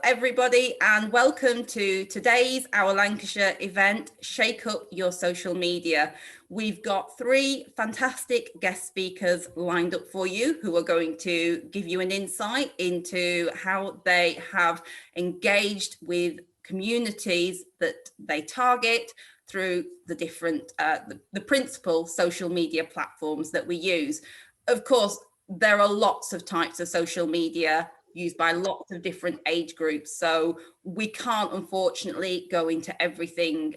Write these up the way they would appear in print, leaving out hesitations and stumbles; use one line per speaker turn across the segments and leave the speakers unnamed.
everybody, and welcome to today's Our Lancashire event, Shake Up Your Social Media. We've got three fantastic guest speakers lined up for you who are going to give you an insight into how they have engaged with communities that they target through the different, the principal social media platforms that we use. Of course, there are lots of types of social media used by lots of different age groups. So we can't, unfortunately, go into everything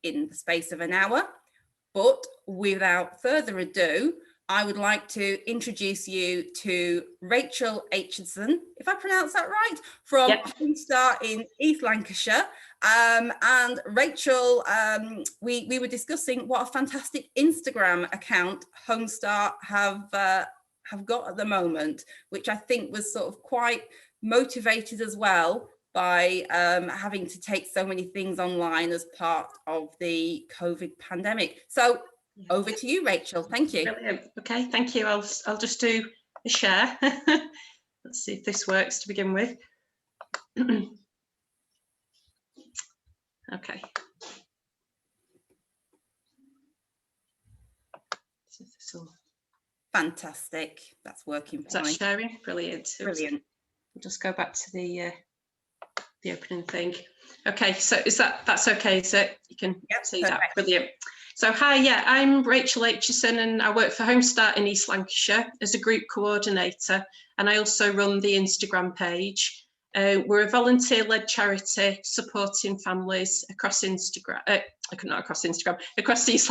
in the space of an hour. But without further ado, I would like to introduce you to Rachel Aitchison, if I pronounce that right, from Homestar in East Lancashire. And Rachel, we were discussing what a fantastic Instagram account Homestar have got at the moment, which I think was sort of quite motivated as well by having to take so many things online as part of the COVID pandemic. So over to you, Rachel. Thank you.
Brilliant. Okay, thank you. I'll just do a share. Let's see if this works to begin with. Okay. So this will...
Fantastic. That's working fine.
Is that sharing? Brilliant.
Brilliant.
We'll just go back to the opening thing. Okay, so that's okay, is it? You can see that. Brilliant. So hi, yeah, I'm Rachel Aitchison and I work for Homestar in East Lancashire as a group coordinator, and I also run the Instagram page. We're a volunteer-led charity supporting families across East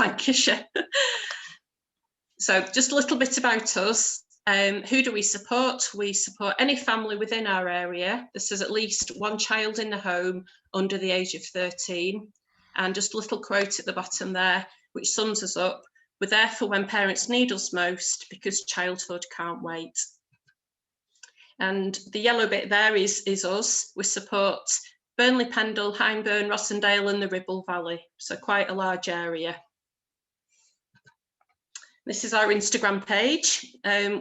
Lancashire. So just a little bit about us. Who do we support? We support any family within our area. This is at least one child in the home under the age of 13. And just a little quote at the bottom there, which sums us up. We're there for when parents need us most, because childhood can't wait. And the yellow bit there is us. We support Burnley, Pendle, Hyndburn, Rossendale and the Ribble Valley. So quite a large area. This is our Instagram page.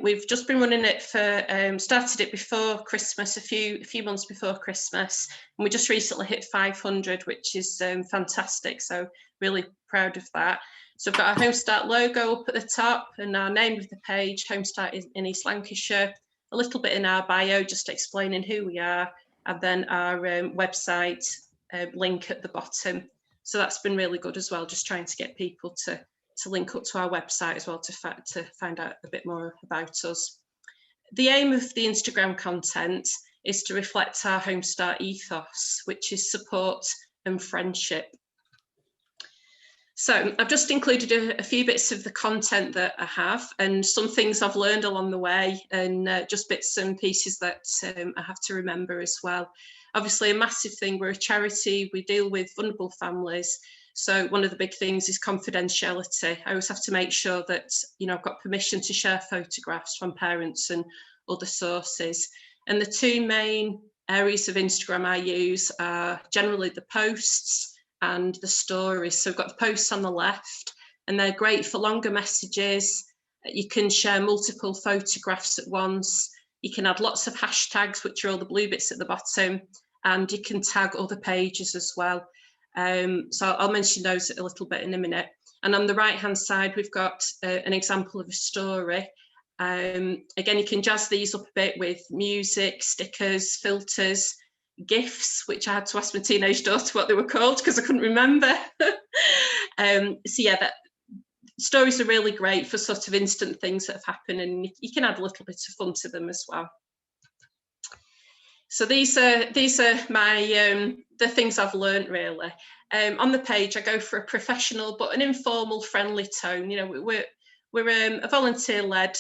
We've just been running it for, started it before Christmas, a few months before Christmas, and we just recently hit 500, which is fantastic. So really proud of that. So we've got our Homestar logo up at the top and our name of the page, Homestar in East Lancashire, a little bit in our bio, just explaining who we are, and then our website link at the bottom. So that's been really good as well, just trying to get people to link up to our website as well to find out a bit more about us. The aim of the Instagram content is to reflect our Homestar ethos, which is support and friendship. So I've just included a few bits of the content that I have and some things I've learned along the way, and just bits and pieces that I have to remember as well. Obviously a massive thing, we're a charity, we deal with vulnerable families. So one of the big things is confidentiality. I always have to make sure that, you know, I've got permission to share photographs from parents and other sources. And the two main areas of Instagram I use are generally the posts and the stories. So I've got the posts on the left, and they're great for longer messages. You can share multiple photographs at once. You can add lots of hashtags, which are all the blue bits at the bottom, and you can tag other pages as well. So I'll mention those a little bit in a minute. And on the right hand side, we've got an example of a story. Again, you can jazz these up a bit with music, stickers, filters, GIFs, which I had to ask my teenage daughter what they were called because I couldn't remember. So yeah, stories are really great for sort of instant things that have happened, and you can add a little bit of fun to them as well. So these are my the things I've learned really. On the page, I go for a professional but an informal, friendly tone. You know, we're a volunteer-led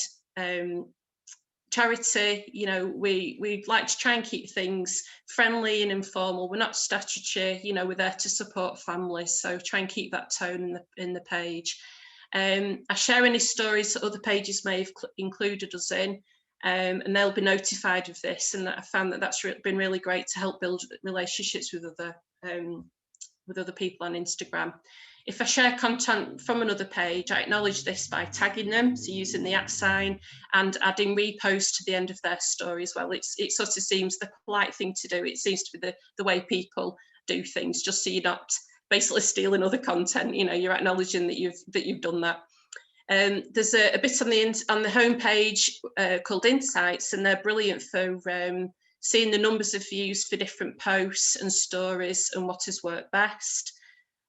charity. You know, we like to try and keep things friendly and informal. We're not statutory. You know, we're there to support families. So try and keep that tone in the page. I share any stories that other pages may have included us in. And they'll be notified of this, and I found that that's been really great to help build relationships with other people on Instagram. if I share content from another page, I acknowledge this by tagging them, so using the @ sign and adding repost to the end of their story as well. It sort of seems the polite thing to do. It seems to be the way people do things, just so you're not basically stealing other content. You know, you're acknowledging that you've done that. There's a bit on the homepage called Insights, and they're brilliant for seeing the numbers of views for different posts and stories and what has worked best.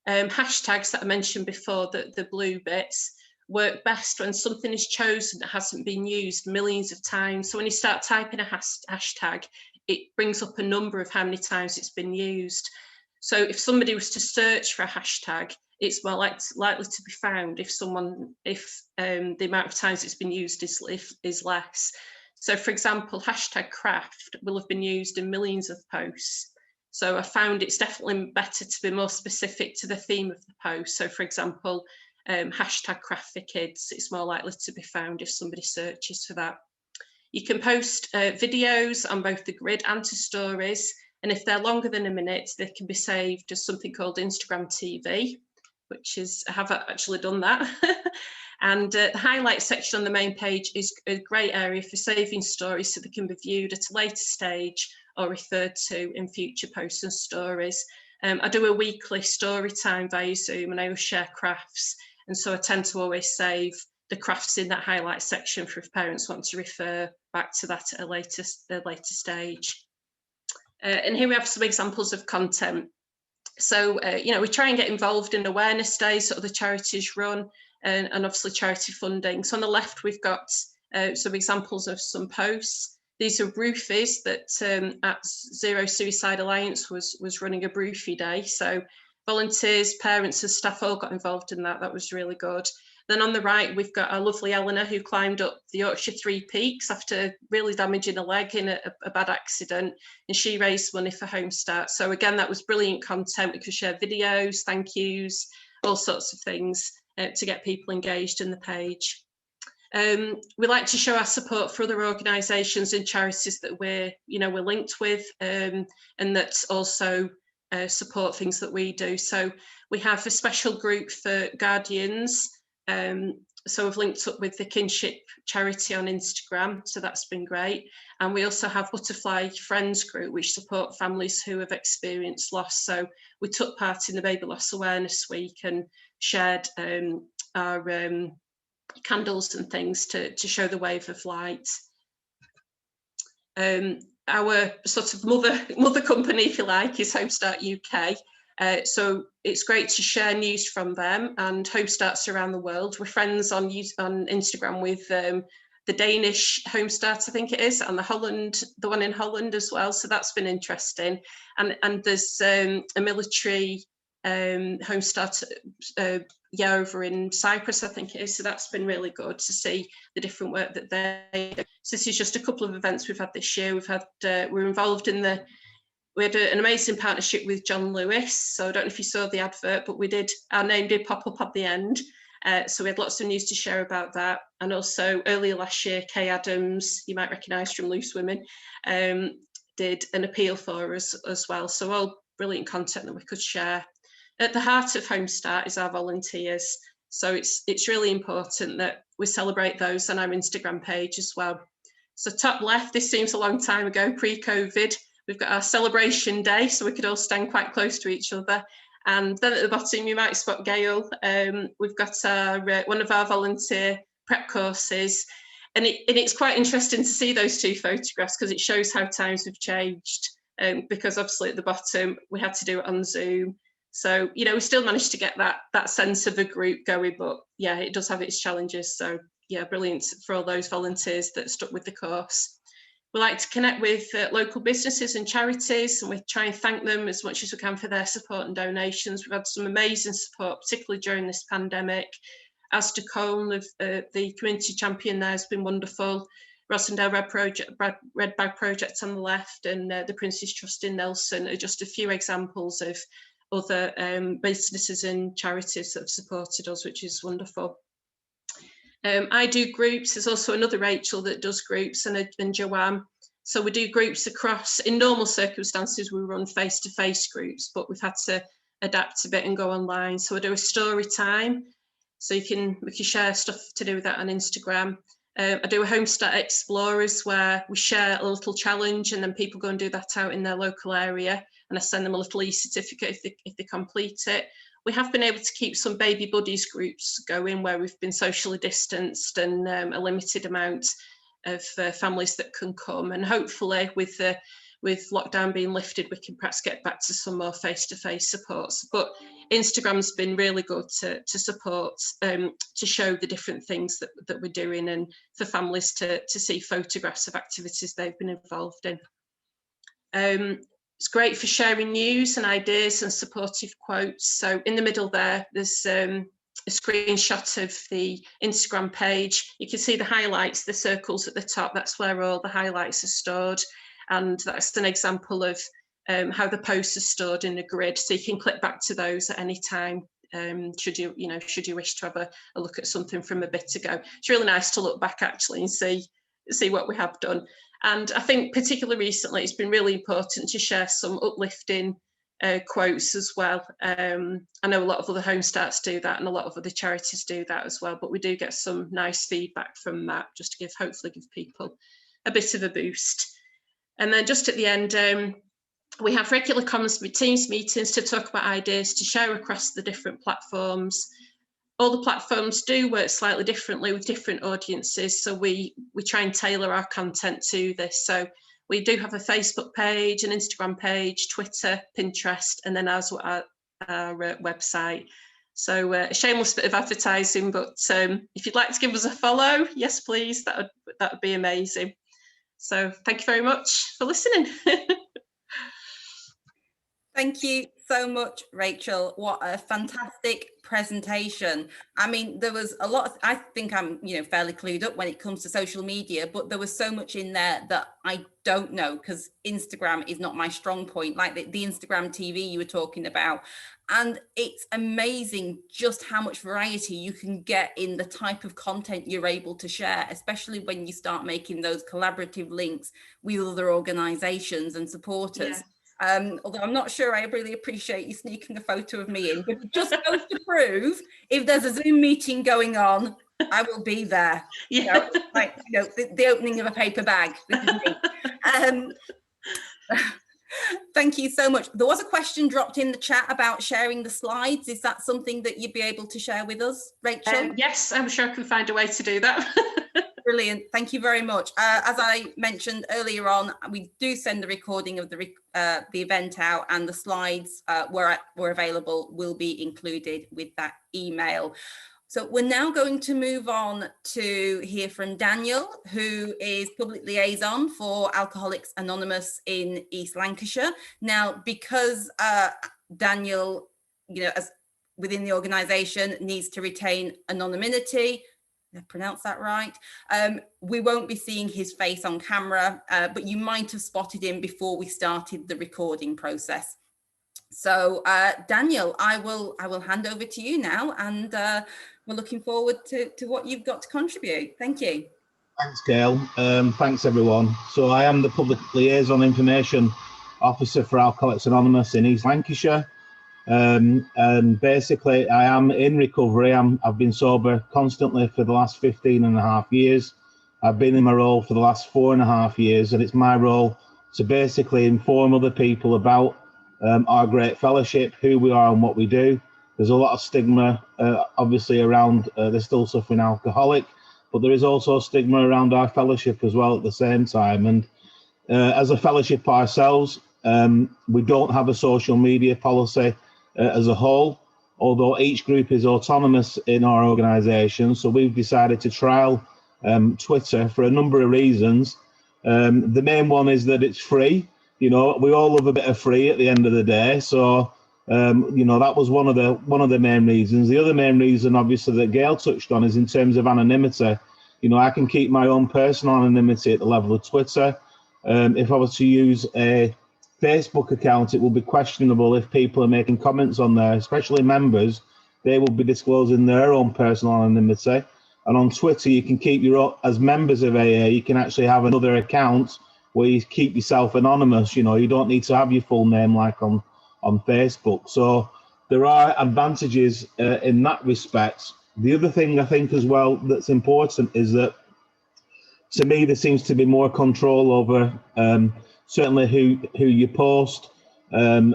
Hashtags that I mentioned before, the blue bits, work best when something is chosen that hasn't been used millions of times. So when you start typing a hashtag, it brings up a number of how many times it's been used. So if somebody was to search for a hashtag, it's more likely to be found if the amount of times it's been used is less. So for example, hashtag craft will have been used in millions of posts. So I found it's definitely better to be more specific to the theme of the post. So for example, hashtag craft for kids, it's more likely to be found if somebody searches for that. You can post videos on both the grid and to stories. And if they're longer than a minute, they can be saved as something called Instagram TV, which is, I have actually done that. And the highlight section on the main page is a great area for saving stories so they can be viewed at a later stage or referred to in future posts and stories. I do a weekly story time via Zoom, and I always share crafts. And so I tend to always save the crafts in that highlight section for if parents want to refer back to that at a later stage. And here we have some examples of content. So, you know, we try and get involved in awareness days that other charities run, and obviously charity funding. So on the left, we've got some examples of some posts. These are roofies that at Zero Suicide Alliance was running a roofie day. So volunteers, parents and staff all got involved in that. That was really good. Then on the right, we've got our lovely Eleanor, who climbed up the Yorkshire Three Peaks after really damaging a leg in a bad accident, and she raised money for Home Start. So again, that was brilliant content. We could share videos, thank yous, all sorts of things to get people engaged in the page. We like to show our support for other organisations and charities that we're linked with, and that also support things that we do. So we have a special group for guardians. So we've linked up with the Kinship charity on Instagram, so that's been great. And we also have Butterfly Friends group, which support families who have experienced loss. So we took part in the Baby Loss Awareness Week and shared our candles and things to show the wave of light. Our sort of mother company, if you like, is Home Start UK. So it's great to share news from them and Home Starts around the world. We're friends on Instagram with the Danish Home Start, I think it is, and the one in Holland as well. So that's been interesting. And there's a military Home Start over in Cyprus, I think it is. So that's been really good to see the different work that they do. So this is just a couple of events we've had this year. We're involved in we had an amazing partnership with John Lewis. So I don't know if you saw the advert, but our name did pop up at the end. So we had lots of news to share about that. And also earlier last year, Kay Adams, you might recognise from Loose Women, did an appeal for us as well. So all brilliant content that we could share. At the heart of Home Start is our volunteers. So it's really important that we celebrate those on our Instagram page as well. So top left, this seems a long time ago, pre-COVID. We've got our celebration day, so we could all stand quite close to each other. And then at the bottom, you might spot Gail. We've got one of our volunteer prep courses. And it's quite interesting to see those two photographs because it shows how times have changed. Because obviously at the bottom, we had to do it on Zoom. So, you know, we still managed to get that sense of a group going, but yeah, it does have its challenges. So yeah, brilliant for all those volunteers that stuck with the course. We like to connect with local businesses and charities, and we try and thank them as much as we can for their support and donations. We've had some amazing support, particularly during this pandemic. Asda Colne, the community champion there, has been wonderful. Rosendale Red Bag Project on the left, and the Prince's Trust in Nelson are just a few examples of other businesses and charities that have supported us, which is wonderful. I do groups. There's also another Rachel that does groups, and Joanne. So we do groups across, in normal circumstances, we run face-to-face groups, but we've had to adapt a bit and go online. So I do a story time, so we can share stuff to do with that on Instagram. I do a Homestart Explorers where we share a little challenge and then people go and do that out in their local area, and I send them a little e-certificate if they complete it. We have been able to keep some baby buddies groups going where we've been socially distanced and a limited amount of families that can come, and hopefully with lockdown being lifted, we can perhaps get back to some more face-to-face supports. But Instagram's been really good to support, to show the different things that we're doing, and for families to see photographs of activities they've been involved in. It's great for sharing news and ideas and supportive quotes. So in the middle there's a screenshot of the Instagram page. You can see the highlights, the circles at the top. That's where all the highlights are stored. And that's an example of how the posts are stored in a grid. So you can click back to those at any time, should you wish to have a look at something from a bit ago. It's really nice to look back actually and see what we have done. And I think particularly recently, it's been really important to share some uplifting quotes as well. I know a lot of other Homestarts do that and a lot of other charities do that as well, but we do get some nice feedback from that, just to hopefully give people a bit of a boost. And then just at the end, we have regular Teams meetings to talk about ideas to share across the different platforms. All the platforms do work slightly differently with different audiences, so we try and tailor our content to this. So we do have a Facebook page, an Instagram page, Twitter, Pinterest, and then our website. So a shameless bit of advertising, but if you'd like to give us a follow, yes, please, that would be amazing. So thank you very much for listening.
Thank you so much, Rachel. What a fantastic presentation. I mean, there was a lot I think I'm, fairly clued up when it comes to social media, but there was so much in there that I don't know, because Instagram is not my strong point, like the Instagram TV you were talking about. And it's amazing just how much variety you can get in the type of content you're able to share, especially when you start making those collaborative links with other organizations and supporters.
Yeah.
Although I'm not sure I really appreciate you sneaking a photo of me in, but it just goes to prove if there's a Zoom meeting going on, I will be there.
Yeah.
The opening of a paper bag. This is me. Thank you so much. There was a question dropped in the chat about sharing the slides. Is that something that you'd be able to share with us, Rachel?
Yes, I'm sure I can find a way to do that.
Brilliant. Thank you very much. As I mentioned earlier on, we do send the recording of the event out, and the slides were available will be included with that email. So we're now going to move on to hear from Daniel, who is public liaison for Alcoholics Anonymous in East Lancashire. Now, because Daniel, as within the organisation, needs to retain anonymity, I pronounced that right, we won't be seeing his face on camera, but you might have spotted him before we started the recording process. So Daniel, I will hand over to you now, and we're looking forward to what you've got to contribute. Thank you.
Thanks, Gail. Thanks, everyone. So I am the Public Liaison Information Officer for Alcoholics Anonymous in East Lancashire. And basically I am in recovery. I've been sober constantly for the last 15.5 years. I've been in my role for the last 4.5 years, and it's my role to basically inform other people about our great fellowship, who we are and what we do. There's a lot of stigma obviously around the still suffering alcoholic, but there is also stigma around our fellowship as well at the same time. And as a fellowship ourselves, we don't have a social media policy as a whole, although each group is autonomous in our organisation. So we've decided to trial Twitter for a number of reasons. The main one is that it's free. We all love a bit of free at the end of the day. So that was one of the main reasons. The other main reason, obviously, that Gail touched on is in terms of anonymity. I can keep my own personal anonymity at the level of Twitter. If I was to use a Facebook account, it will be questionable if people are making comments on there, especially members. They will be disclosing their own personal anonymity. And on Twitter, you can keep your own, as members of AA, you can actually have another account where you keep yourself anonymous. You don't need to have your full name like on Facebook. So there are advantages in that respect. The other thing I think as well that's important is that, to me, there seems to be more control over certainly who you post and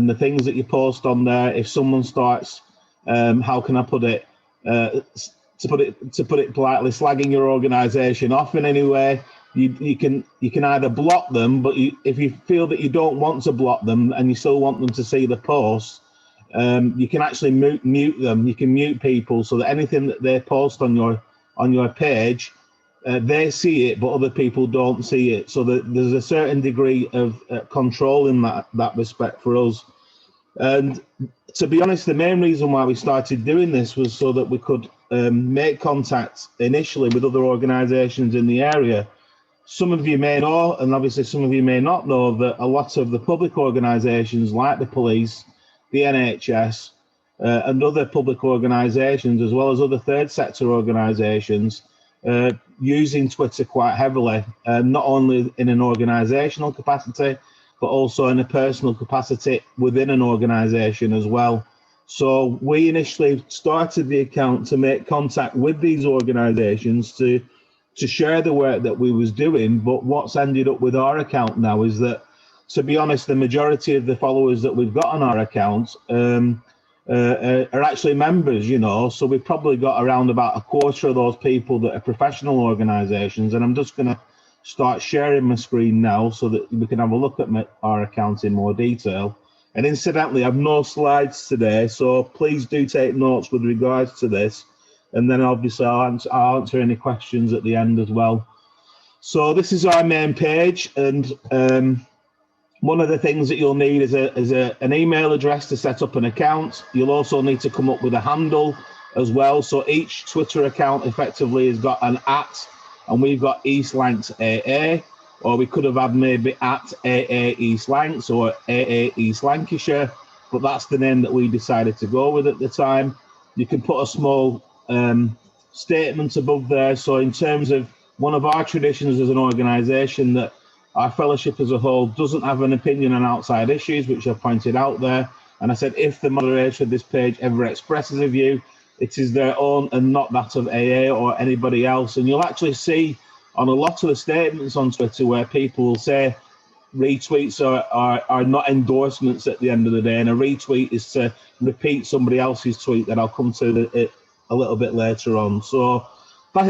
the things that you post on there. If someone starts, how can I put it, to put it politely, slagging your organisation off in any way, you can either block them, but if you feel that you don't want to block them and you still want them to see the post, you can actually mute them. You can mute people so that anything that they post on your page, they see it, but other people don't see it. So that there's a certain degree of control in that respect for us. And to be honest, the main reason why we started doing this was so that we could make contact initially with other organisations in the area. Some of you may know, and obviously some of you may not know, that a lot of the public organisations like the police, the NHS, and other public organisations, as well as other third sector organisations, using Twitter quite heavily, not only in an organisational capacity, but also in a personal capacity within an organisation as well. So we initially started the account to make contact with these organisations to share the work that we was doing. But what's ended up with our account now is that, to be honest, the majority of the followers that we've got on our account are actually members, you know. So we've probably got around about a quarter of those people that are professional organisations. And I'm just going to start sharing my screen now so that we can have a look at our account in more detail. And incidentally, I've no slides today, so please do take notes with regards to this. And then obviously I'll answer any questions at the end as well. So this is our main page, and one of the things that you'll need is an email address to set up an account. You'll also need to come up with a handle as well. So each Twitter account effectively has got an @ and we've got East Lancs AA, or we could have had maybe @AA East Lancs or AA East Lancashire, but that's the name that we decided to go with at the time. You can put a small statement above there. So in terms of one of our traditions as an organisation, that our fellowship as a whole doesn't have an opinion on outside issues, which I've pointed out there. And I said, if the moderator of this page ever expresses a view, it is their own and not that of AA or anybody else. And you'll actually see on a lot of the statements on Twitter where people will say retweets are not endorsements at the end of the day, and a retweet is to repeat somebody else's tweet that I'll come to it a little bit later on. So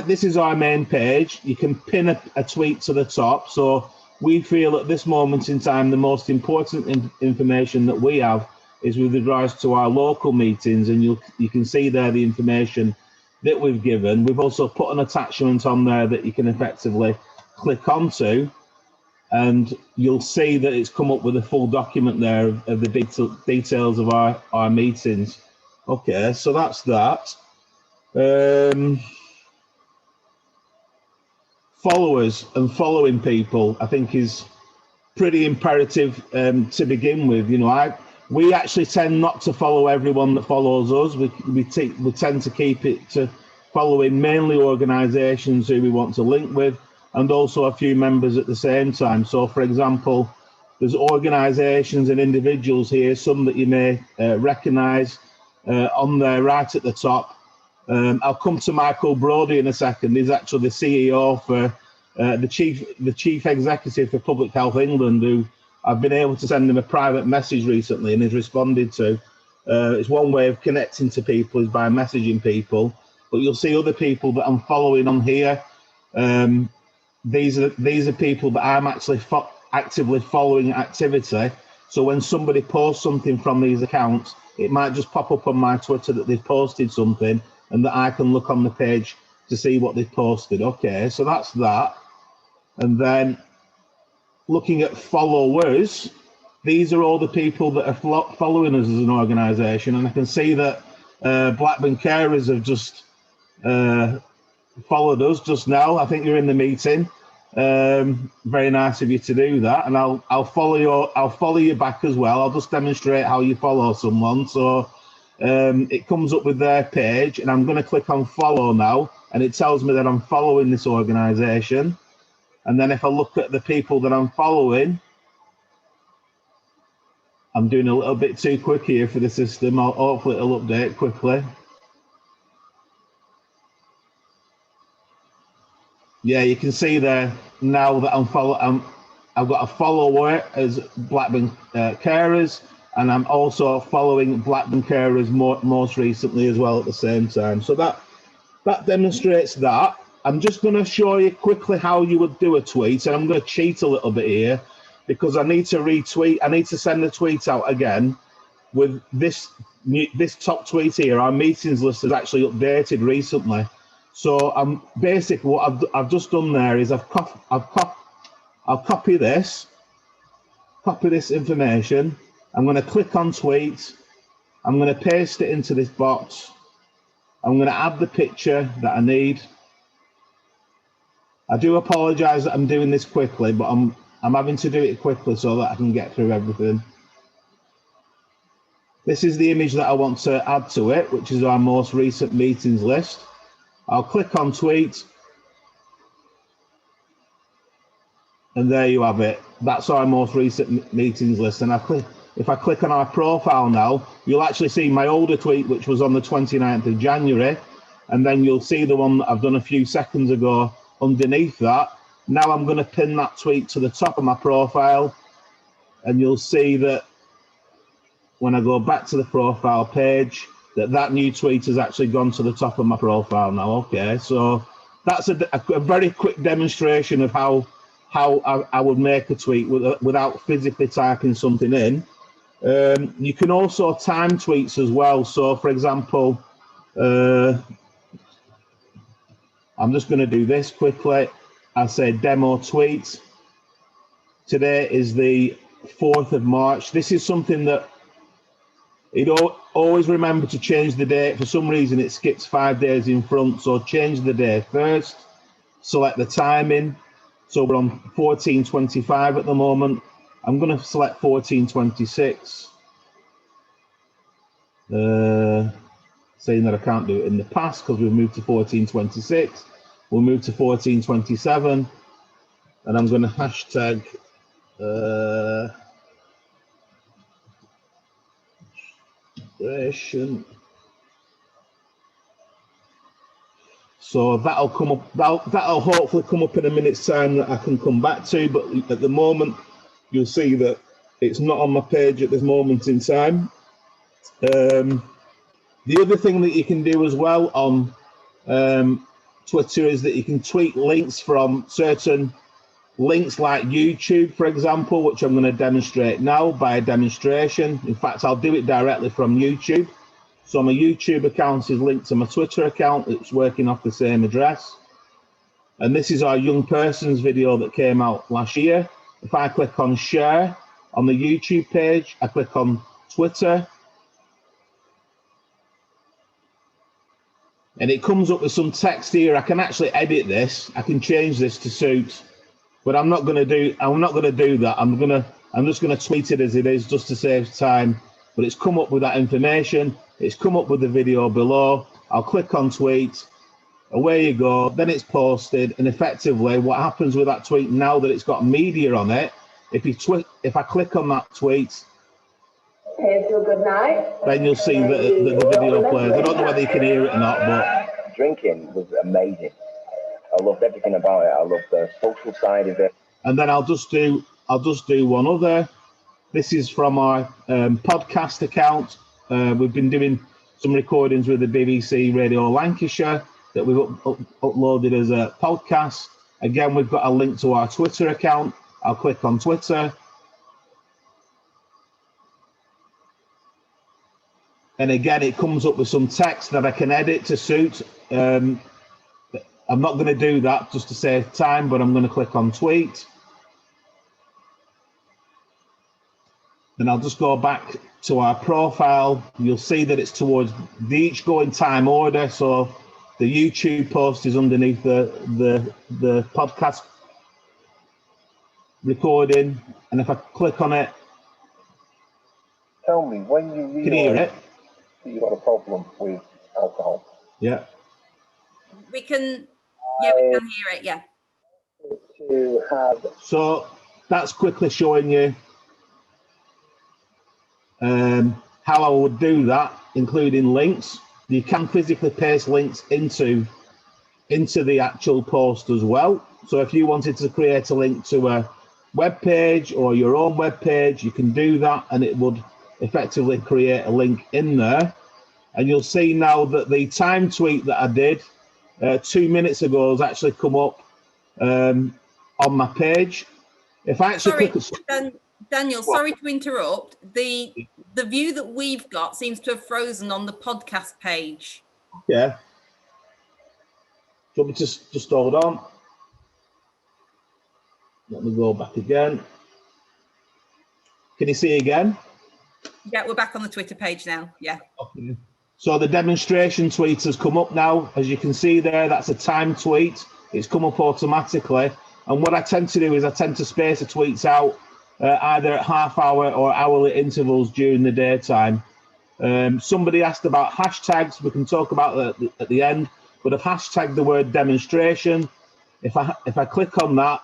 this is our main page. You can pin a tweet to the top. So we feel at this moment in time the most important information that we have is with regards to our local meetings, and you can see there the information that we've given. We've also put an attachment on there that you can effectively click onto, and you'll see that it's come up with a full document there of the details of our meetings. Okay, so that's that. Followers and following people, I think, is pretty imperative to begin with. You know, we actually tend not to follow everyone that follows us. We tend to keep it to following mainly organisations who we want to link with, and also a few members at the same time. So, for example, there's organisations and individuals here, some that you may recognise on there right at the top. I'll come to Michael Brodie in a second. He's actually the CEO for the chief executive for Public Health England, who I've been able to send him a private message recently and he's responded to. It's one way of connecting to people is by messaging people, but you'll see other people that I'm following on here. These are people that I'm actually actively following activity. So when somebody posts something from these accounts, it might just pop up on my Twitter that they've posted something, and that I can look on the page to see what they've posted. Okay, so that's that. And then looking at followers, these are all the people that are following us as an organisation. And I can see that Blackburn Carers have just followed us just now. I think you're in the meeting. Very nice of you to do that. And I'll follow you back as well. I'll just demonstrate how you follow someone. So it comes up with their page, and I'm going to click on follow now, and it tells me that I'm following this organisation. And then if I look at the people that I'm following, I'm doing a little bit too quick here for the system. Hopefully it'll update quickly. Yeah, you can see there now that I've got a follower as Blackburn Carers, and I'm also following Blackburn Carers most recently as well at the same time. So that demonstrates that. I'm just going to show you quickly how you would do a tweet, and I'm going to cheat a little bit here because I need to retweet. I need to send the tweet out again with this top tweet here. Our meetings list is actually updated recently. So basically what I've just done there is I'll copy this information. I'm going to click on tweet. I'm going to paste it into this box. I'm going to add the picture that I need. I do apologize that I'm doing this quickly, but I'm having to do it quickly so that I can get through everything. This is the image that I want to add to it, which is our most recent meetings list. I'll click on tweet. And there you have it. That's our most recent meetings list. And if I click on our profile now, you'll actually see my older tweet, which was on the 29th of January. And then you'll see the one that I've done a few seconds ago underneath that. Now I'm going to pin that tweet to the top of my profile. And you'll see that when I go back to the profile page, that new tweet has actually gone to the top of my profile now. Okay, so that's a very quick demonstration of how I would make a tweet without physically typing something in. You can also time tweets as well. So, for example, I'm just going to do this quickly. I say demo tweet. Today is the 4th of March. This is something that always remember to change the date. For some reason, it skips 5 days in front. So change the day first. Select the timing. So we're on 14:25 at the moment. I'm going to select 14:26. Saying that I can't do it in the past because we've moved to 14:26. We'll move to 14:27. And I'm going to hashtag so that'll come up. That'll hopefully come up in a minute's time that I can come back to. But at the moment, you'll see that it's not on my page at this moment in time. The other thing that you can do as well on Twitter is that you can tweet links from certain links like YouTube, for example, which I'm going to demonstrate now by a demonstration. In fact, I'll do it directly from YouTube. So my YouTube account is linked to my Twitter account. It's working off the same address. And this is our young persons video that came out last year. If I click on share on the YouTube page, I click on Twitter. And it comes up with some text here. I can actually edit this. I can change this to suit. But I'm not going to do that. I'm just going to tweet it as it is just to save time. But it's come up with that information. It's come up with the video below. I'll click on tweet. Away you go. Then it's posted. And effectively, what happens with that tweet now that it's got media on it, if I click on that tweet,
good night.
Then you'll see that the video plays. I don't know whether you can hear it or not, but
Drinking was amazing. I loved everything about it. I loved the social side of it.
And then I'll just do one other. This is from our podcast account. We've been doing some recordings with the BBC Radio Lancashire that we've uploaded as a podcast. Again, we've got a link to our Twitter account. I'll click on Twitter. And again, it comes up with some text that I can edit to suit. I'm not going to do that just to save time, but I'm going to click on tweet. Then I'll just go back to our profile. You'll see that it's towards the each go in time order. So the YouTube post is underneath the podcast recording. And if I click on it,
Tell me, when you
can you hear it?
You've got a problem with alcohol.
Yeah.
We can hear it, yeah.
To have
So that's quickly showing you How I would do that, including links. You can physically paste links into the actual post as well. So if you wanted to create a link to a web page or your own web page, you can do that, and it would effectively create a link in there. And you'll see now that the time tweet that I did 2 minutes ago has actually come up on my page. If I actually click,
Daniel, sorry to interrupt. The view that we've got seems to have frozen on the podcast page.
Yeah. Do you want me to just hold on? Let me go back again. Can you see again?
Yeah, we're back on the Twitter page now. Yeah.
Okay. So the demonstration tweet has come up now. As you can see there, that's a time tweet. It's come up automatically. And what I tend to do is I tend to space the tweets out either at half-hour or hourly intervals during the daytime. Somebody asked about hashtags. We can talk about that at the end. But I've hashtagged the word demonstration. If I click on that,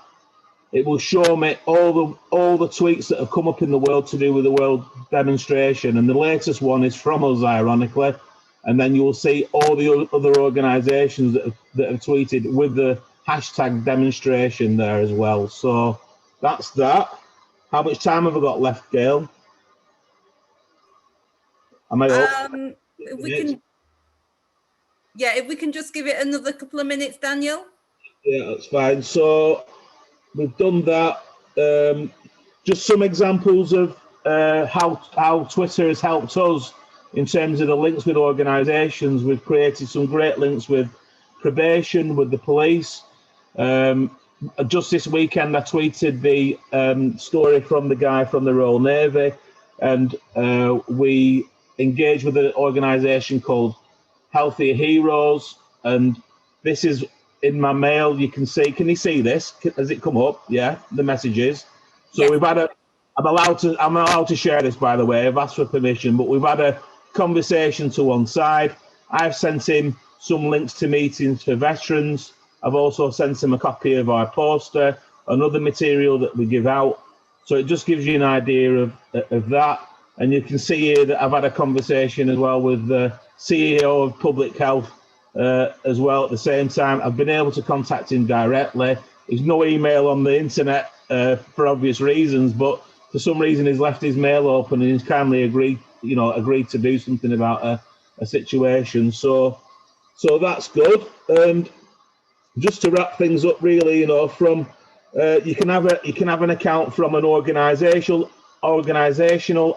it will show me all the tweets that have come up in the world to do with the world demonstration. And the latest one is from us, ironically. And then you will see all the other organisations that have tweeted with the hashtag demonstration there as well. So that's that. How much time have I got left, Gail? Am I up?
If we can just give it another couple of minutes, Daniel.
Yeah, that's fine. So we've done that. Just some examples of how Twitter has helped us in terms of the links with organisations. We've created some great links with probation, with the police. Just this weekend, I tweeted the story from the guy from the Royal Navy, and we engaged with an organisation called Healthier Heroes, and this is in my mail. You can see. Can you see this? Has it come up? Yeah, the messages. So yes. We've had a. I'm allowed to share this, by the way. I've asked for permission, but we've had a conversation to one side. I've sent him some links to meetings for veterans. I've also sent him a copy of our poster and other material that we give out. So it just gives you an idea of that. And you can see here that I've had a conversation as well with the CEO of Public Health as well at the same time. I've been able to contact him directly. There's no email on the internet for obvious reasons, but for some reason he's left his mail open and he's kindly agreed to do something about a situation. So that's good. And just to wrap things up, really, from you can have an account from an organizational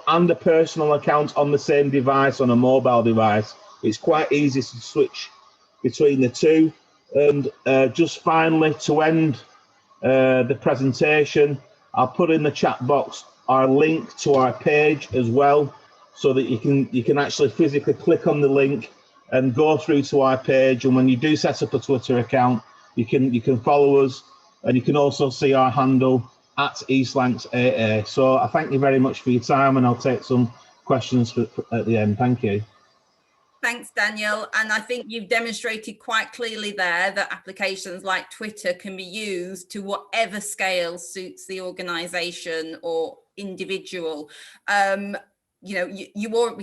and a personal account on the same device, on a mobile device. It's quite easy to switch between the two. And just finally, to end the presentation, I'll put in the chat box our link to our page as well, so that you can actually physically click on the link and go through to our page. And when you do set up a Twitter account, you can follow us, and you can also see our handle at EastLancsAA. So I thank you very much for your time, and I'll take some questions at the end. Thank you.
Thanks, Daniel. And I think you've demonstrated quite clearly there that applications like Twitter can be used to whatever scale suits the organisation or individual. We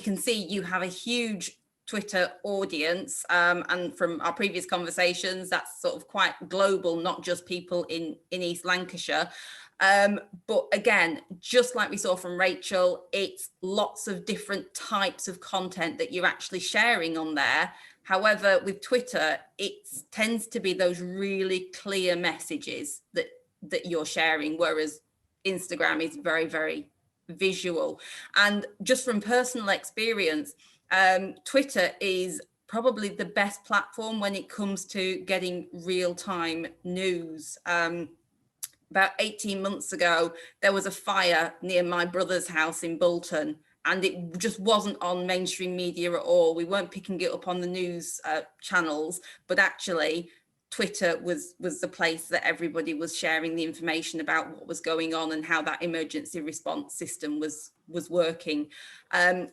can see you have a huge Twitter audience, and from our previous conversations, that's sort of quite global, not just people in East Lancashire. But again, just like we saw from Rachel, it's lots of different types of content that you're actually sharing on there. However, with Twitter, it tends to be those really clear messages that you're sharing, whereas Instagram is very, very visual. And just from personal experience, Twitter is probably the best platform when it comes to getting real-time news. About 18 months ago, there was a fire near my brother's house in Bolton, and it just wasn't on mainstream media at all. We weren't picking it up on the news channels, but actually Twitter was the place that everybody was sharing the information about what was going on and how that emergency response system was working.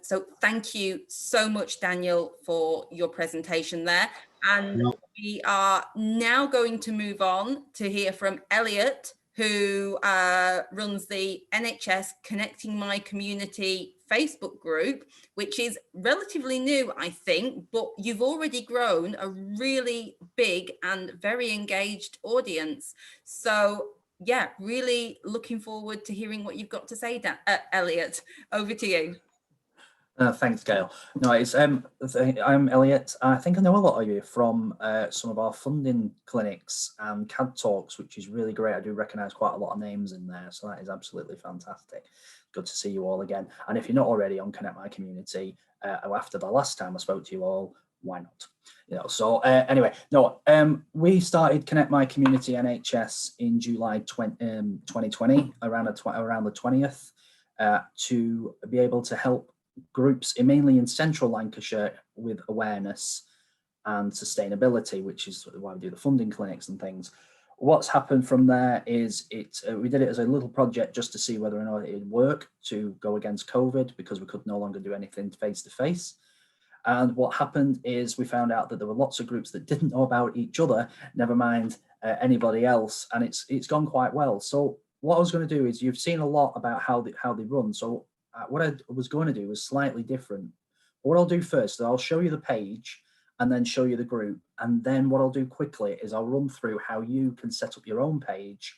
So thank you so much, Daniel, for your presentation there. And we are now going to move on to hear from Elliot, who runs the NHS Connecting My Community Facebook group, which is relatively new, I think, but you've already grown a really big and very engaged audience. So yeah, really looking forward to hearing what you've got to say, Elliot. Over to you.
Thanks, Gail. No, it's I'm Elliot. I think I know a lot of you from some of our funding clinics and CAD talks, which is really great. I do recognise quite a lot of names in there, so that is absolutely fantastic. Good to see you all again. And if you're not already on Connect My Community, after the last time I spoke to you all, why not? You know. So anyway, no, we started Connect My Community NHS in July 2020, around the 20th, to be able to help groups mainly in central Lancashire with awareness and sustainability, which is why we do the funding clinics and things. What's happened from there is we did it as a little project just to see whether or not it would work to go against COVID, because we could no longer do anything face to face. And what happened is we found out that there were lots of groups that didn't know about each other, never mind anybody else, and it's gone quite well. So what I was going to do is, you've seen a lot about how they run. So what I was going to do was slightly different. What I'll do first is I'll show you the page and then show you the group. And then what I'll do quickly is I'll run through how you can set up your own page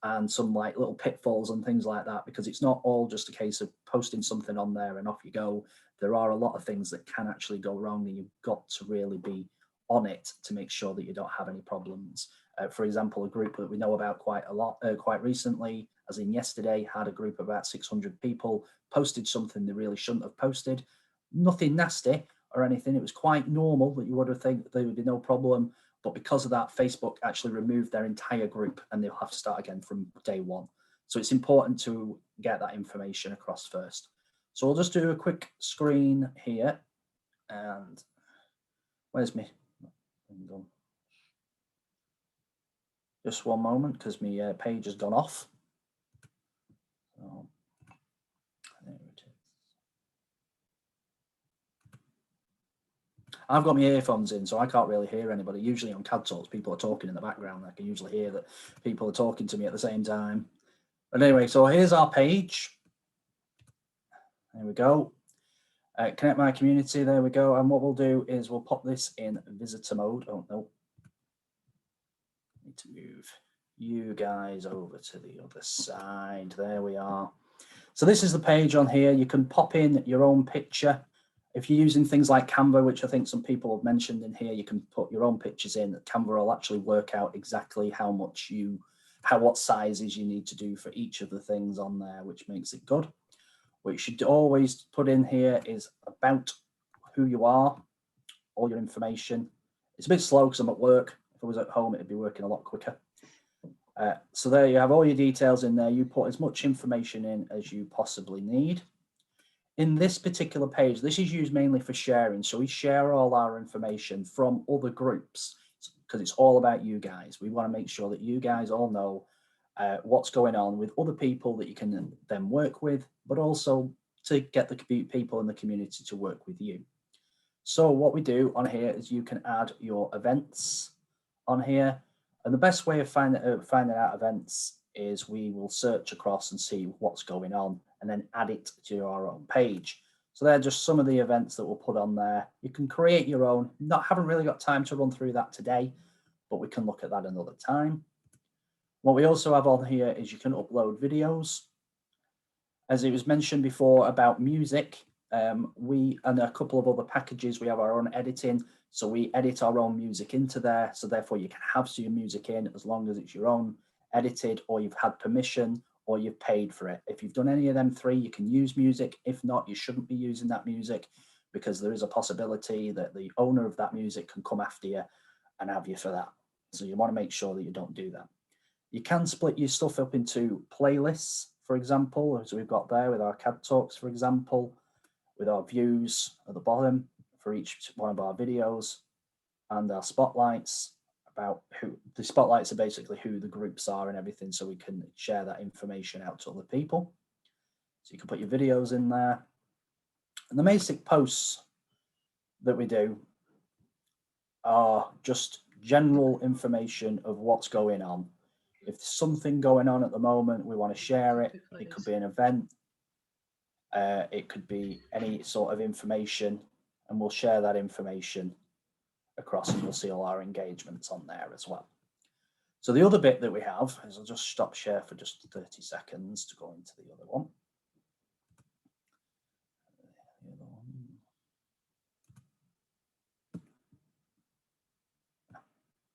and some like little pitfalls and things like that, because it's not all just a case of posting something on there and off you go. There are a lot of things that can actually go wrong, and you've got to really be on it to make sure that you don't have any problems. For example, a group that we know about quite a lot, quite recently, as in yesterday, had a group of about 600 people, posted something they really shouldn't have posted. Nothing nasty or anything. It was quite normal, that you would have think there would be no problem. But because of that, Facebook actually removed their entire group, and they'll have to start again from day one. So it's important to get that information across first. So we'll just do a quick screen here. And where's me? Just one moment, because my page has gone off. So, there it is. I've got my earphones in, so I can't really hear anybody. Usually on CAD Talks, people are talking in the background. I can usually hear that people are talking to me at the same time. But anyway, so here's our page. There we go. Connect My Community, there we go. And what we'll do is we'll pop this in visitor mode. Oh, no. Need to move you guys over to the other side. There we are. So this is the page on here. You can pop in your own picture. If you're using things like Canva, which I think some people have mentioned in here, you can put your own pictures in. Canva will actually work out exactly what sizes you need to do for each of the things on there, which makes it good. What you should always put in here is about who you are, all your information. It's a bit slow because I'm at work. If I was at home, it'd be working a lot quicker. So there you have all your details in there. You put as much information in as you possibly need. In this particular page, this is used mainly for sharing. So we share all our information from other groups because it's all about you guys. We want to make sure that you guys all know what's going on with other people that you can then work with, but also to get the people in the community to work with you. So what we do on here is you can add your events on here. And the best way of finding out events is we will search across and see what's going on and then add it to our own page. So they're just some of the events that we'll put on there. You can create your own. Haven't really got time to run through that today, but we can look at that another time. What we also have on here is you can upload videos. As it was mentioned before about music, we and a couple of other packages, we have our own editing. So we edit our own music into there. So therefore you can have your music in as long as it's your own edited, or you've had permission, or you've paid for it. If you've done any of them three, you can use music. If not, you shouldn't be using that music, because there is a possibility that the owner of that music can come after you and have you for that. So you want to make sure that you don't do that. You can split your stuff up into playlists, for example, as we've got there with our CAD Talks, for example, with our views at the bottom for each one of our videos, and our spotlights about who the spotlights are, basically who the groups are and everything, so we can share that information out to other people. So you can put your videos in there. And the basic posts that we do are just general information of what's going on. If there's something going on at the moment, we want to share it. It could be an event. It could be any sort of information, and we'll share that information across, and you'll see all our engagements on there as well. So the other bit that we have is, I'll just stop share for just 30 seconds to go into the other one.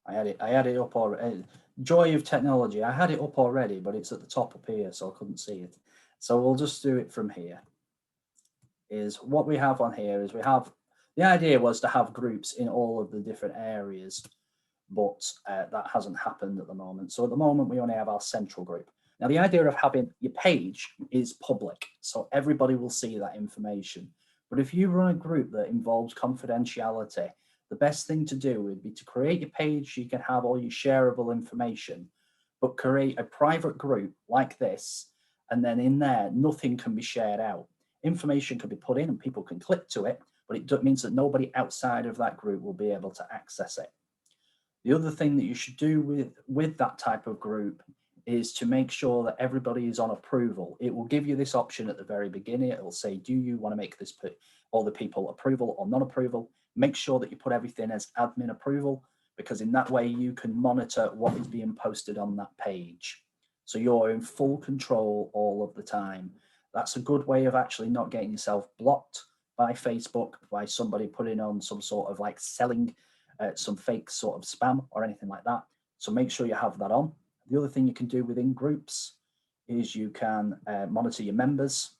I had it up already. Joy of technology. I had it up already, but it's at the top up here, so I couldn't see it. So we'll just do it from here. Is what we have on here is we have, the idea was to have groups in all of the different areas, but that hasn't happened at the moment. So at the moment, we only have our central group. Now, the idea of having your page is public, so everybody will see that information. But if you run a group that involves confidentiality, the best thing to do would be to create your page so you can have all your shareable information, but create a private group like this, and then in there, nothing can be shared out. Information can be put in and people can click to it, but it means that nobody outside of that group will be able to access it. The other thing that you should do with that type of group is to make sure that everybody is on approval. It will give you this option at the very beginning. It will say, do you want to make this all the people approval or non-approval? Make sure that you put everything as admin approval, because in that way you can monitor what is being posted on that page. So you're in full control all of the time. That's a good way of actually not getting yourself blocked by Facebook, by somebody putting on some sort of like selling some fake sort of spam or anything like that. So make sure you have that on. The other thing you can do within groups is you can monitor your members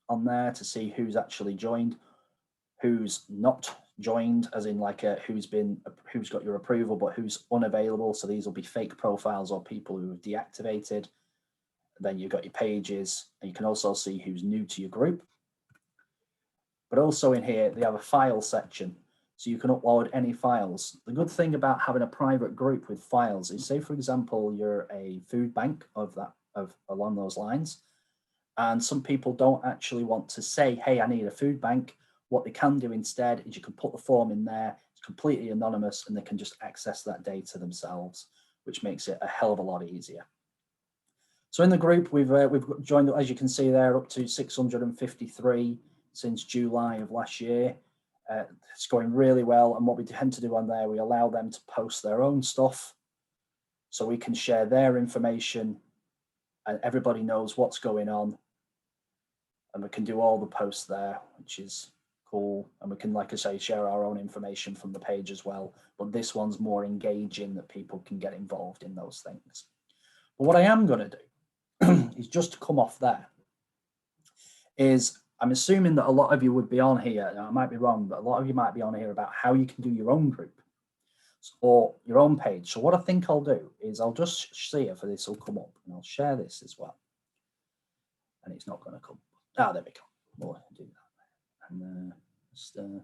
on there to see who's actually joined, who's not joined, as in like who's got your approval but who's unavailable. So these will be fake profiles or people who have deactivated. Then you've got your pages, and you can also see who's new to your group. But also in here, they have a file section, so you can upload any files. The good thing about having a private group with files is, say for example, you're a food bank along those lines, and some people don't actually want to say, hey, I need a food bank. What they can do instead is you can put the form in there, it's completely anonymous, and they can just access that data themselves, which makes it a hell of a lot easier. So in the group, we've joined, as you can see there, up to 653 since July of last year. It's going really well. And what we tend to do on there, we allow them to post their own stuff so we can share their information and everybody knows what's going on. And we can do all the posts there, which is cool. And we can, like I say, share our own information from the page as well. But this one's more engaging, that people can get involved in those things. But what I am going to do is just to come off there is, I'm assuming that a lot of you would be on here, now I might be wrong, but a lot of you might be on here about how you can do your own group or your own page. So what I think I'll do is I'll just see if this will come up, and I'll share this as well. And it's not going to come. Ah, there we go. We'll do that. And so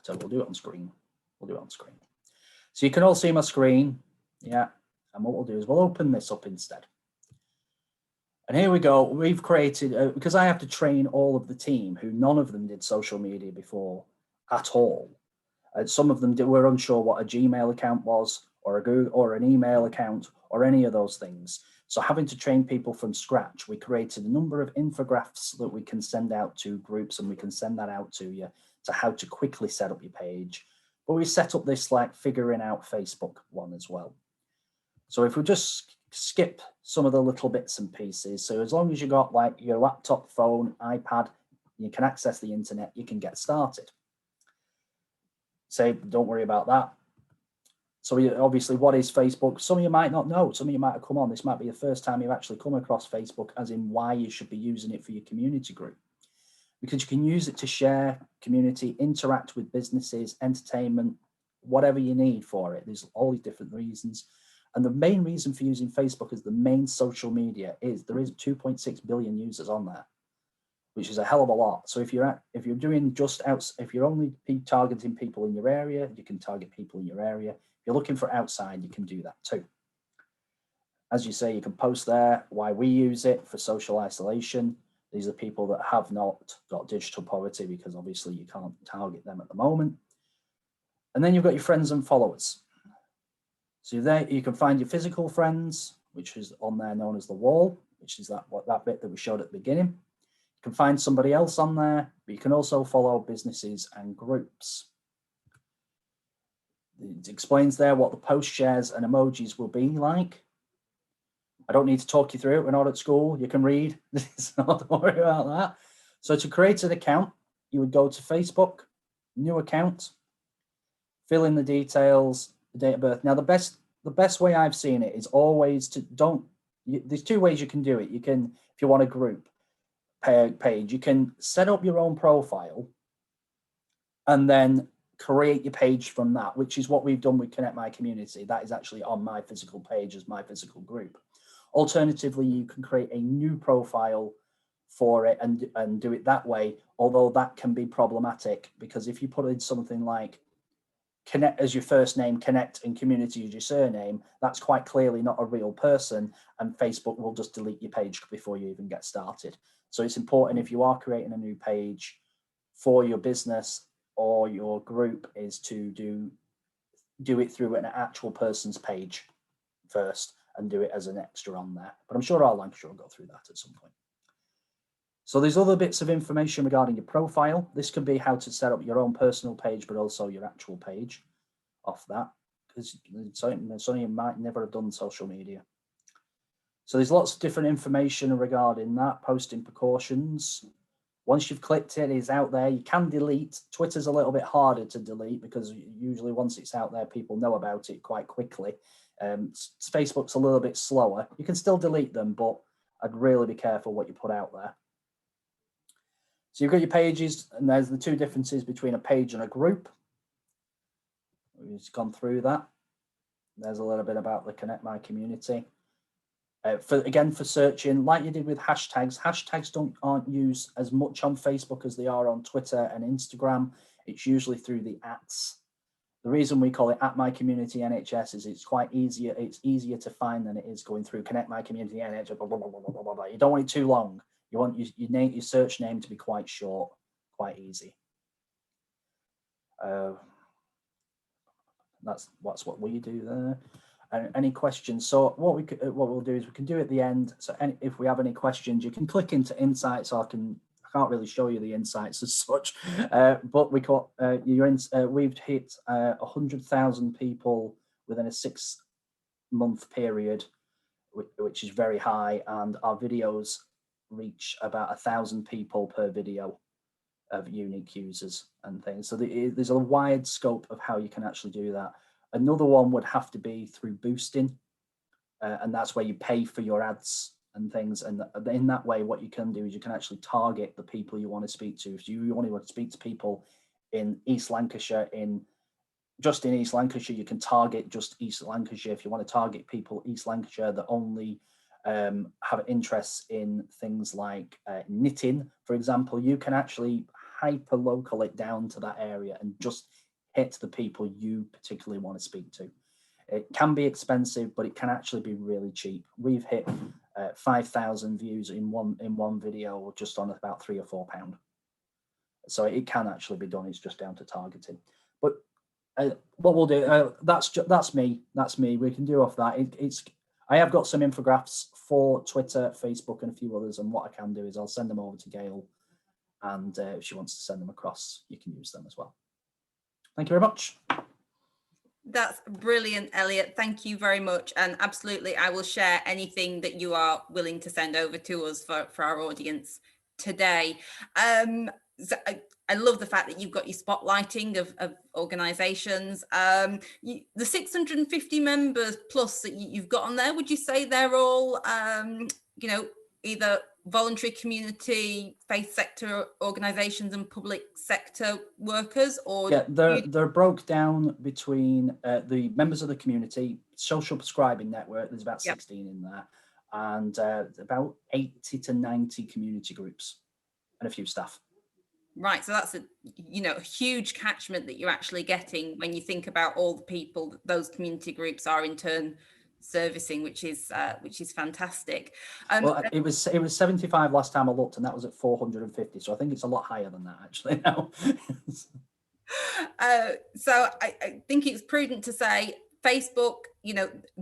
we'll do it on screen. We'll do it on screen. So you can all see my screen. Yeah. And what we'll do is we'll open this up instead. And here we go. We've created, because I have to train all of the team, who none of them did social media before at all. Some of them were unsure what a Gmail account was, or a Google, or an email account, or any of those things. So having to train people from scratch, we created a number of infographics that we can send out to groups, and we can send that out to you to how to quickly set up your page. But we set up this like figuring out Facebook one as well. So if we just skip some of the little bits and pieces, so as long as you got like your laptop, phone, iPad, you can access the internet, you can get started. So don't worry about that. So obviously, what is Facebook? Some of you might not know. Some of you might have come on. This might be the first time you've actually come across Facebook, as in why you should be using it for your community group. Because you can use it to share community, interact with businesses, entertainment, whatever you need for it. There's all these different reasons. And the main reason for using Facebook as the main social media is there is 2.6 billion users on there, which is a hell of a lot. So if you're doing just out, if you're only targeting people in your area, you can target people in your area. If you're looking for outside, you can do that too. As you say, you can post there why we use it for social isolation. These are people that have not got digital poverty, because obviously you can't target them at the moment. And then you've got your friends and followers. So there you can find your physical friends, which is on there known as the wall. which is that bit that we showed at the beginning. You can find somebody else on there, but you can also follow businesses and groups. It explains there what the post shares and emojis will be like. I don't need to talk you through it. We're not at school. You can read. So don't worry about that. So to create an account, you would go to Facebook, new account, fill in the details, the date of birth. Now, the best way I've seen it is always to there's two ways you can do it. You can, if you want a group page, you can set up your own profile and then create your page from that, which is what we've done with Connect My Community. That is actually on my physical page as my physical group. Alternatively, you can create a new profile for it and do it that way, although that can be problematic, because if you put in something like Connect as your first name, Connect and Community as your surname, that's quite clearly not a real person, and Facebook will just delete your page before you even get started. So it's important, if you are creating a new page for your business or your group, is to do it through an actual person's page first and do it as an extra on there. But I'm sure our Lancashire will go through that at some point. So there's other bits of information regarding your profile. This can be how to set up your own personal page, but also your actual page off that, because some of you might never have done social media. So there's lots of different information regarding that, posting precautions. Once you've clicked it, it's out there. You can delete. Twitter's a little bit harder to delete because usually once it's out there, people know about it quite quickly. Facebook's a little bit slower. You can still delete them, but I'd really be careful what you put out there. So you've got your pages, and there's the two differences between a page and a group. We've just gone through that. There's a little bit about the Connect My Community. For searching, like you did with hashtags, aren't used as much on Facebook as they are on Twitter and Instagram. It's usually through the @s. The reason we call it @MyCommunityNHS is it's quite easier. It's easier to find than it is going through Connect My Community NHS. Blah, blah, blah, blah, blah, blah. You don't want it too long. You want your search name to be quite short, quite easy. That's what we do there. Any questions? So what we'll do is we can do at the end. So if we have any questions, you can click into Insights. I can't really show you the insights as such, but we've hit 100,000 people within a 6-month period, which is very high, and our videos reach about 1,000 people per video of unique users and things. So there's a wide scope of how you can actually do that. Another one would have to be through boosting, and that's where you pay for your ads and things. And in that way, what you can do is you can actually target the people you want to speak to. If you only want to speak to people in East Lancashire, just in East Lancashire, you can target just East Lancashire. If you want to target people East Lancashire that only have interests in things like knitting, for example, you can actually hyper local it down to that area and just hit the people you particularly want to speak to. It can be expensive, but it can actually be really cheap. We've hit 5,000 views in one video just on about £3 or £4. So it can actually be done. It's just down to targeting. But what we'll do, that's me. We can do off that. I have got some infographics for Twitter, Facebook, and a few others. And what I can do is I'll send them over to Gail, and if she wants to send them across, you can use them as well. Thank you very much.
That's brilliant, Elliot. Thank you very much. And absolutely, I will share anything that you are willing to send over to us for our audience today. So I love the fact that you've got your spotlighting of organisations. The 650 members plus that you've got on there, would you say they're all, either voluntary community, faith sector organisations and public sector workers? Or
yeah, they're broke down between the members of the community, social prescribing network, there's about 16 in there, and about 80 to 90 community groups and a few staff.
Right, so that's a huge catchment that you're actually getting when you think about all the people that those community groups are in turn servicing, which is fantastic.
Well, it was 75 last time I looked, and that was at 450. So I think it's a lot higher than that actually now.
So I think it's prudent to say Facebook,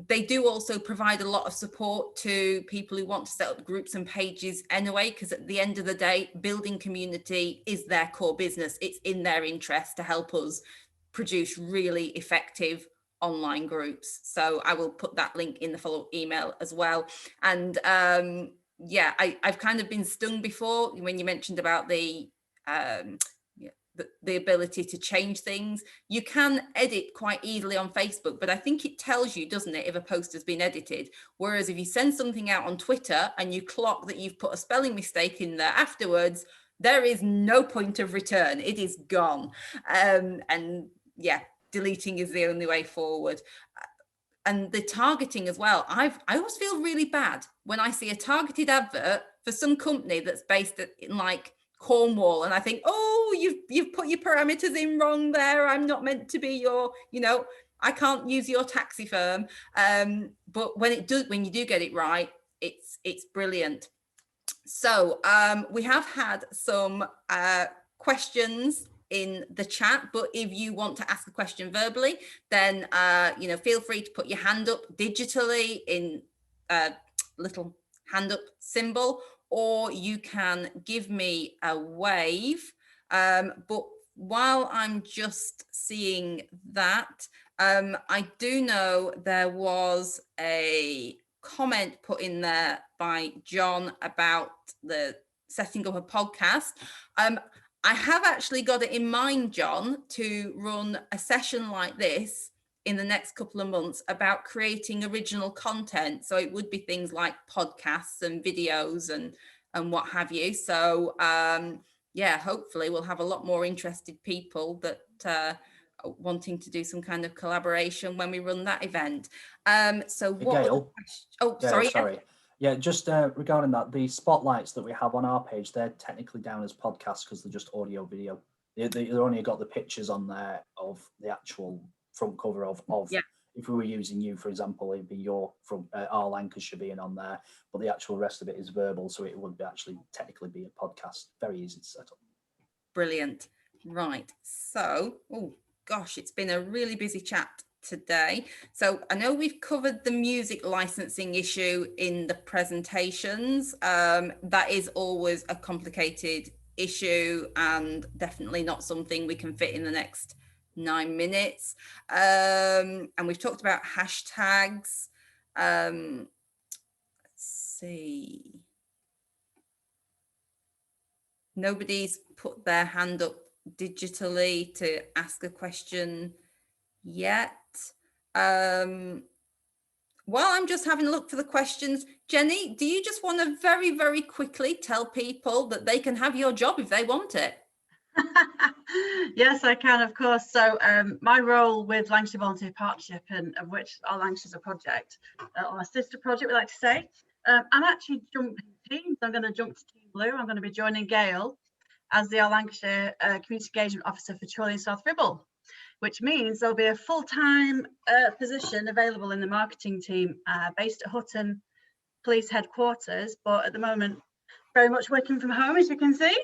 they do also provide a lot of support to people who want to set up groups and pages anyway, because at the end of the day, building community is their core business. It's in their interest to help us produce really effective online groups. So I will put that link in the follow-up email as well. And yeah, I've kind of been stung before when you mentioned about the ability to change things. You can edit quite easily on Facebook, but I think it tells you, doesn't it, if a post has been edited. Whereas if you send something out on Twitter and you clock that you've put a spelling mistake in there afterwards, there is no point of return. It is gone. And yeah, deleting is the only way forward. And the targeting as well. I always feel really bad when I see a targeted advert for some company that's based in like Cornwall, and I think, oh, you've put your parameters in wrong there. I'm not meant to be your, I can't use your taxi firm. But when you do get it right, it's brilliant. So we have had some questions in the chat, but if you want to ask a question verbally, then feel free to put your hand up digitally in a little hand up symbol, or you can give me a wave. But while I'm just seeing that, I do know there was a comment put in there by John about the setting up a podcast. I have actually got it in mind, John, to run a session like this in the next couple of months about creating original content. So it would be things like podcasts and videos and what have you. So yeah, hopefully we'll have a lot more interested people that are wanting to do some kind of collaboration when we run that event. So what?
Gail,
sorry.
Yeah, just regarding that, the spotlights that we have on our page, they're technically down as podcasts because they're just audio video. They've only got the pictures on there of the actual front cover of yeah. If we were using you, for example, it'd be your from our Lancashire being on there, but the actual rest of it is verbal, so it would actually technically be a podcast. Very easy to set up.
Brilliant. Right. So, oh gosh, it's been a really busy chat today. So I know we've covered the music licensing issue in the presentations. That is always a complicated issue and definitely not something we can fit in the next 9 minutes. And we've talked about hashtags. Let's see. Nobody's put their hand up digitally to ask a question yet. While I'm just having a look for the questions, Jenny, do you just want to very, very quickly tell people that they can have your job if they want it?
Yes, I can, of course. So my role with Lancashire Volunteer Partnership, and of which our Lancashire's a project, or a sister project, we like to say, I'm actually jumping teams. I'm going to jump to Team Blue. I'm going to be joining Gail as the Our Lancashire Community Engagement Officer for Chorley and South Ribble, which means there'll be a full-time position available in the marketing team based at Hutton Police Headquarters, but at the moment very much working from home, as you can see,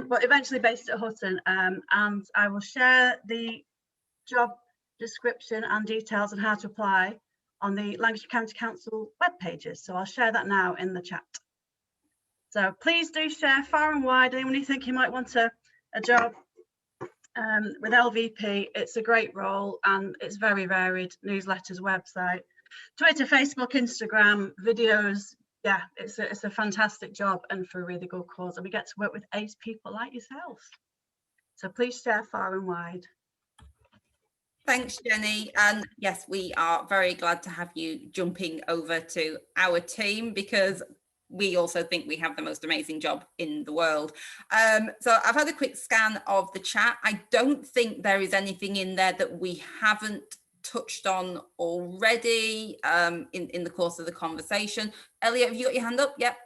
but eventually based at Hutton. And I will share the job description and details on how to apply on the Lancashire County Council web pages. So I'll share that now in the chat. So please do share far and wide. Anyone you think you might want a job with LVP, it's a great role and it's very varied. Newsletters, website, Twitter, Facebook, Instagram, videos. Yeah, it's a fantastic job and for a really good cause. And we get to work with ace people like yourselves. So please share far and wide.
Thanks, Jenny. And yes, we are very glad to have you jumping over to our team because we also think we have the most amazing job in the world. So I've had a quick scan of the chat. I don't think there is anything in there that we haven't touched on already in the course of the conversation. Elliot, have you got your hand up? Yep.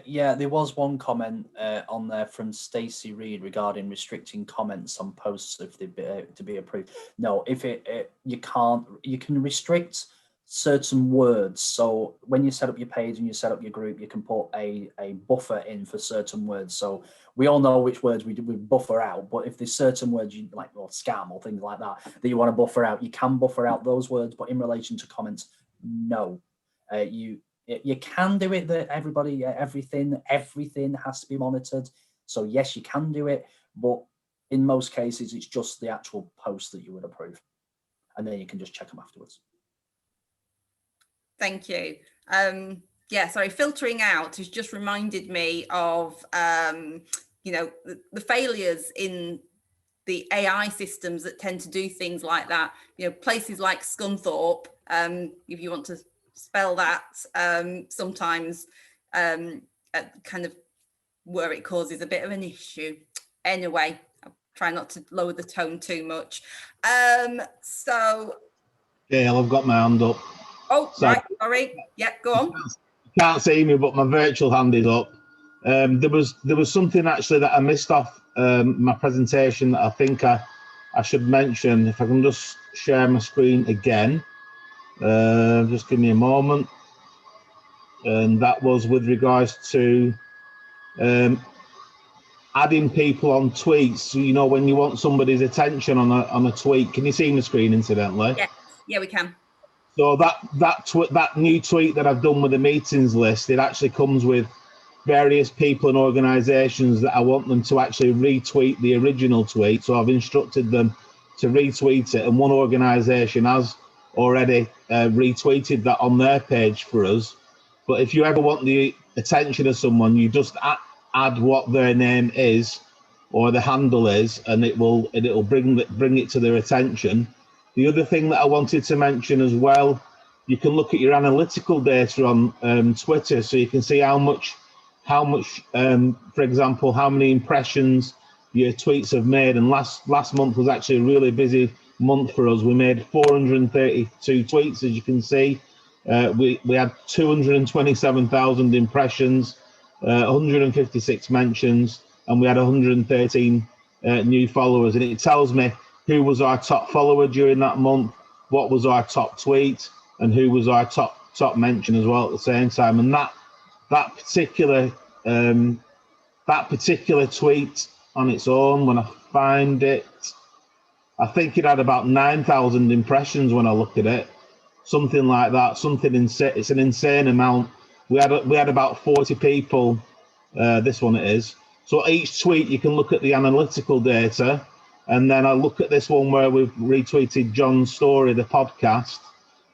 Yeah, there was one comment on there from Stacey Reed regarding restricting comments on posts if they to be approved. No, if you can restrict certain words. So when you set up your page and you set up your group, you can put a buffer in for certain words. So we all know which words we buffer out, but if there's certain words you like, or scam or things like that, that you want to buffer out, you can buffer out those words. But in relation to comments, no. You can do it, that everybody, everything has to be monitored. So yes, you can do it, but in most cases, it's just the actual post that you would approve. And then you can just check them afterwards.
Thank you. Yeah, sorry, filtering out has just reminded me of, you know, the failures in the AI systems that tend to do things like that. You know, places like Scunthorpe, if you want to spell that, sometimes kind of where it causes a bit of an issue. Anyway, I'll try not to lower the tone too much. So.
Gail, I've got my hand up.
Oh, right, sorry. Yeah, go on.
You can't see me, but my virtual hand is up. There was something actually that I missed off my presentation that I think I should mention. If I can just share my screen again. Just give me a moment. And that was with regards to adding people on tweets. So, you know, when you want somebody's attention on a tweet. Can you see my screen, incidentally?
Yeah, yeah, we can.
So that new tweet that I've done with the meetings list, it actually comes with various people and organisations that I want them to actually retweet the original tweet. So I've instructed them to retweet it, and one organisation has already retweeted that on their page for us. But if you ever want the attention of someone, you just add what their name is or the handle is, and it'll bring it to their attention. The other thing that I wanted to mention as well, you can look at your analytical data on Twitter, so you can see how much, for example, how many impressions your tweets have made. And last month was actually a really busy month for us. We made 432 tweets, as you can see. We had 227,000 impressions, 156 mentions, and we had 113 new followers. And it tells me who was our top follower during that month, what was our top tweet, and who was our top mention as well at the same time. And that particular tweet on its own, when I find it, I think it had about 9,000 impressions when I looked at it, something like that. Something insane. It's an insane amount. We had about 40 people. This one it is. So each tweet, you can look at the analytical data. And then I look at this one where we've retweeted John's story, the podcast,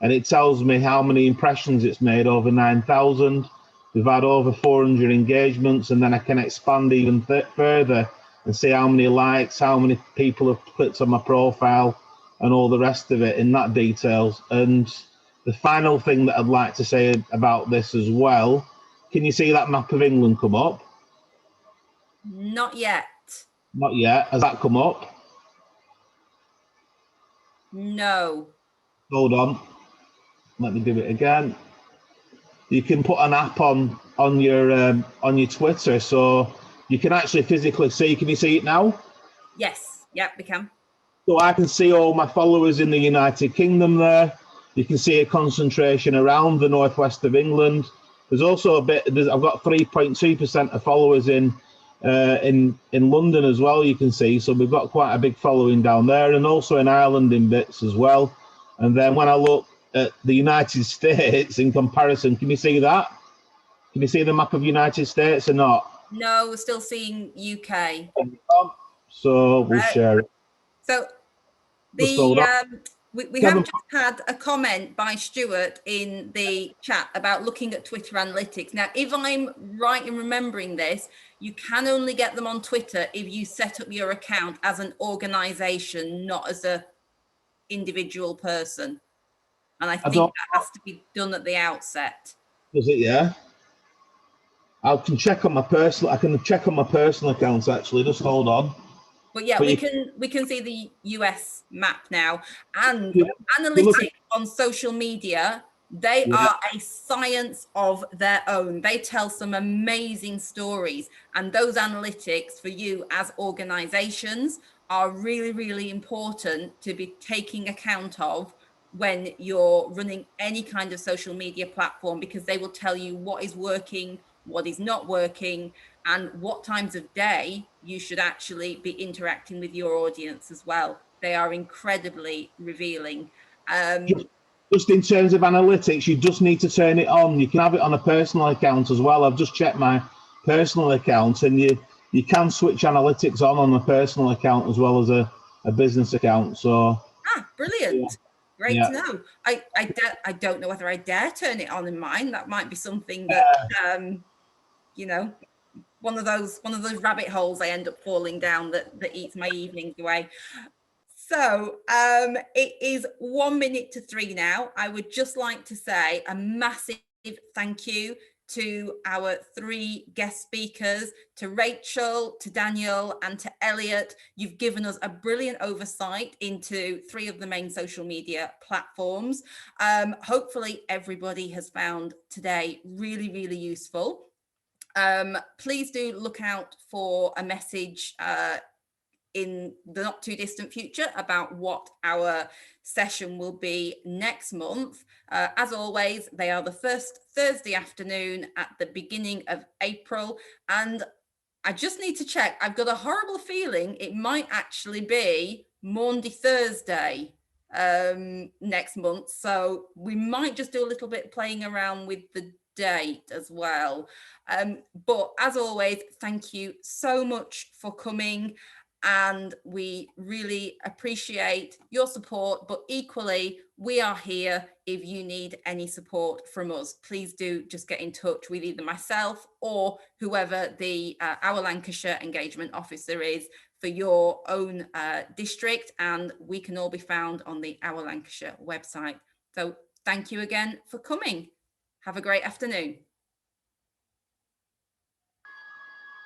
and it tells me how many impressions it's made, over 9,000. We've had over 400 engagements, and then I can expand even further and see how many likes, how many people have clicked on my profile, and all the rest of it in that details. And the final thing that I'd like to say about this as well, can you see that map of England come up?
Not yet.
Not yet. Has that come up?
No.
Hold on. Let me do it again. You can put an app on your Twitter, so you can actually physically see. Can you see it now?
Yes. Yeah, we can.
So I can see all my followers in the United Kingdom there. You can see a concentration around the northwest of England. There's also a bit. I've got 3.2% of followers in London as well. You can see, so we've got quite a big following down there, and also in Ireland in bits as well. And then when I look at the United States in comparison, can you see that? Can you see the map of United States or not?
No, we're still seeing UK.
So we'll share it.
So we have just had a comment by Stuart in the chat about looking at Twitter analytics. Now, if I'm right in remembering this, you can only get them on Twitter if you set up your account as an organization, not as a individual person. And I think that has to be done at the outset.
Does it? Yeah. I can check on my personal accounts actually. Just hold on.
But yeah, we can see the US map now, and analytics on social media. They are a science of their own. They tell some amazing stories, and those analytics for you as organizations are really, really important to be taking account of when you're running any kind of social media platform, because they will tell you what is working, what is not working, and what times of day you should actually be interacting with your audience as well. They are incredibly revealing.
Just in terms of analytics, you just need to turn it on. You can have it on a personal account as well. I've just checked my personal account, and you can switch analytics on a personal account as well as a business account. So
brilliant.
Yeah.
Great
Yeah.
to know. I don't know whether I dare turn it on in mine. That might be something that you know, one of those rabbit holes I end up falling down that eats my evenings away. So it is 1 minute to 3 now. I would just like to say a massive thank you to our 3 guest speakers, to Rachel, to Daniel, and to Elliot. You've given us a brilliant oversight into 3 of the main social media platforms. Hopefully everybody has found today really, really useful. Please do look out for a message in the not too distant future about what our session will be next month. As always, they are the first Thursday afternoon at the beginning of April, and I just need to check. I've got a horrible feeling it might actually be Maundy Thursday next month, so we might just do a little bit playing around with the date as well. But as always, thank you so much for coming, and we really appreciate your support, but equally we are here if you need any support from us. Please do just get in touch with either myself or whoever the Our Lancashire engagement officer is for your own district, and we can all be found on the Our Lancashire website. So thank you again for coming. Have a great afternoon.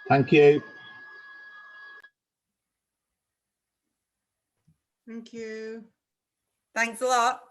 Thank you.
Thank you.
Thanks a lot.